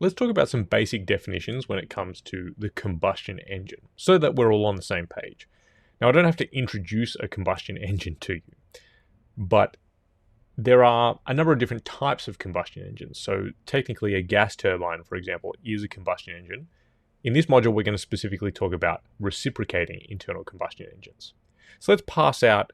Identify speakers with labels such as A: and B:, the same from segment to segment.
A: let's talk about some basic definitions when it comes to the combustion engine, so that we're all on the same page. Now, I don't have to introduce a combustion engine to you, but there are a number of different types of combustion engines. So technically a gas turbine, for example, is a combustion engine. In this module, we're going to specifically talk about reciprocating internal combustion engines. So let's pass out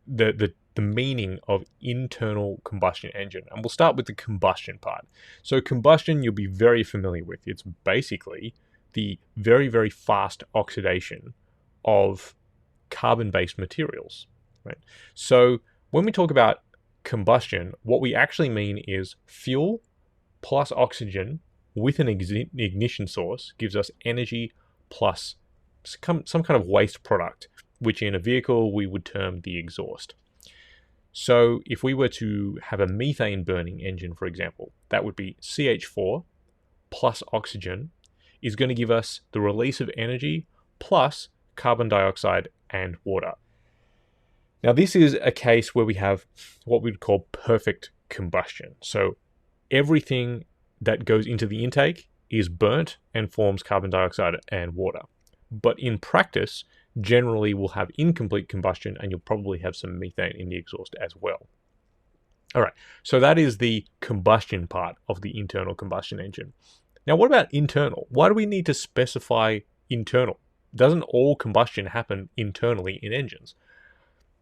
A: the meaning of internal combustion engine, and we'll start with the combustion part. So combustion, you'll be very familiar with. It's basically the very, very fast oxidation of carbon-based materials, right? So when we talk about combustion, what we actually mean is fuel plus oxygen with an ignition source gives us energy plus some kind of waste product, which in a vehicle we would term the exhaust. So if we were to have a methane burning engine, for example, that would be CH4 plus oxygen is going to give us the release of energy plus carbon dioxide and water. Now, this is a case where we have what we'd call perfect combustion. So everything that goes into the intake is burnt and forms carbon dioxide and water. But in practice, generally we'll have incomplete combustion, and you'll probably have some methane in the exhaust as well. All right, so that is the combustion part of the internal combustion engine. Now, what about internal? Why do we need to specify internal? Doesn't all combustion happen internally in engines?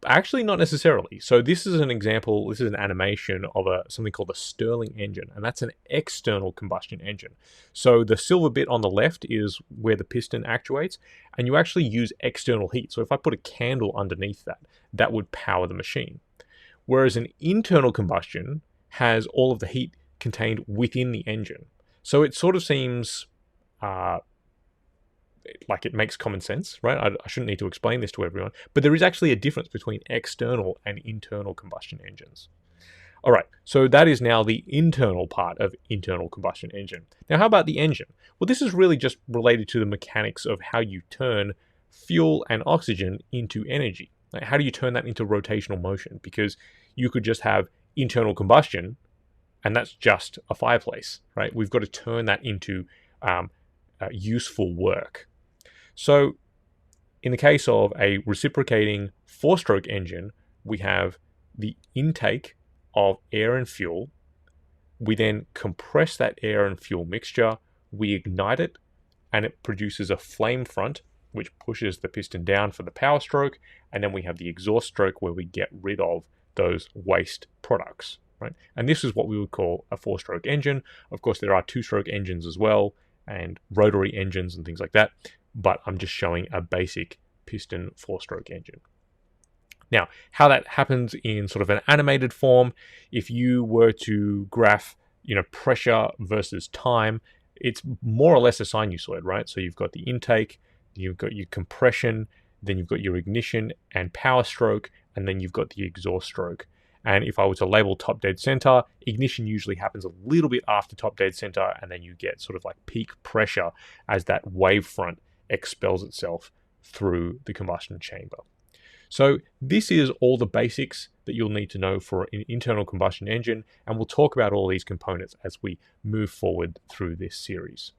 A: Actually, not necessarily. So this is an example, this is an animation of something called a Stirling engine, and that's an external combustion engine. So the silver bit on the left is where the piston actuates, and you actually use external heat. So if I put a candle underneath that, that would power the machine. Whereas an internal combustion has all of the heat contained within the engine. So it sort of seems like it makes common sense, right? I shouldn't need to explain this to everyone, but there is actually a difference between external and internal combustion engines. All right, so that is now the internal part of internal combustion engine. Now, how about the engine? Well, this is really just related to the mechanics of how you turn fuel and oxygen into energy. Like, how do you turn that into rotational motion? Because you could just have internal combustion, and that's just a fireplace, right? We've got to turn that into useful work. So in the case of a reciprocating four-stroke engine, we have the intake of air and fuel. We then compress that air and fuel mixture, we ignite it, and it produces a flame front, which pushes the piston down for the power stroke, and then we have the exhaust stroke where we get rid of those waste products, right? And this is what we would call a four-stroke engine. Of course, there are two-stroke engines as well, and rotary engines and things like that, but I'm just showing a basic piston four-stroke engine. Now, how that happens in sort of an animated form, if you were to graph, pressure versus time, it's more or less a sinusoid, right? So you've got the intake, you've got your compression, then you've got your ignition and power stroke, and then you've got the exhaust stroke. And if I were to label top dead center, ignition usually happens a little bit after top dead center, and then you get sort of like peak pressure as that wave front expels itself through the combustion chamber. So this is all the basics that you'll need to know for an internal combustion engine, and we'll talk about all these components as we move forward through this series.